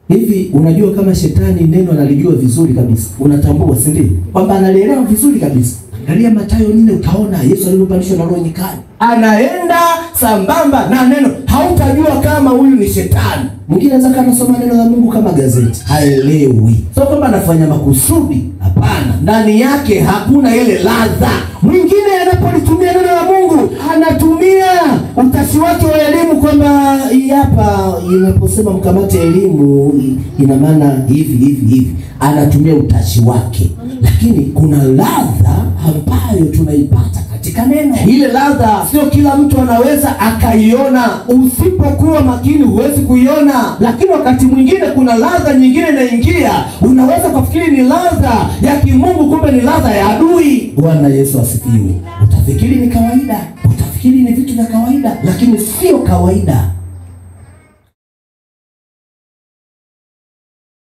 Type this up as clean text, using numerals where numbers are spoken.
Hivi unajua kama shetani neno analijua vizuri kabisa? Unatambua, si ndio? Kwamba analielewa vizuri kabisa. Angalia Mathayo 4 utaona Yesu alipopandishwa na Roho nyikani. Anaenda sambamba na neno. Hautajua kama huyu ni shetani. Mwingine anaweza kusoma neno la Mungu kama gazeti. Haelewi. Sio kwamba anafanya makusudi. Hapana. Ndani yake hakuna ile ladha. Mwingine anapolitumia neno la Mungu, anatumia utashi wake wa elimu kwamba hii hapa inaposema mkamate elimu ina maana hivi. Anatumia utashi wake. Lakini kuna ladha ambayo tunaipata katika neno. Ile ladha sio kila mtu anaweza akaiona. Usipokuwa makini huwezi kuiona. Lakini wakati mwingine kuna ladha nyingine inaingia. Unaweza kufikiri ni ladha ya kimungu, kumbe ni ladha ya adui. Bwana Yesu asifiwe. Utafikiri ni kawaida, utafikiri ni vitu vya kawaida, lakini sio kawaida.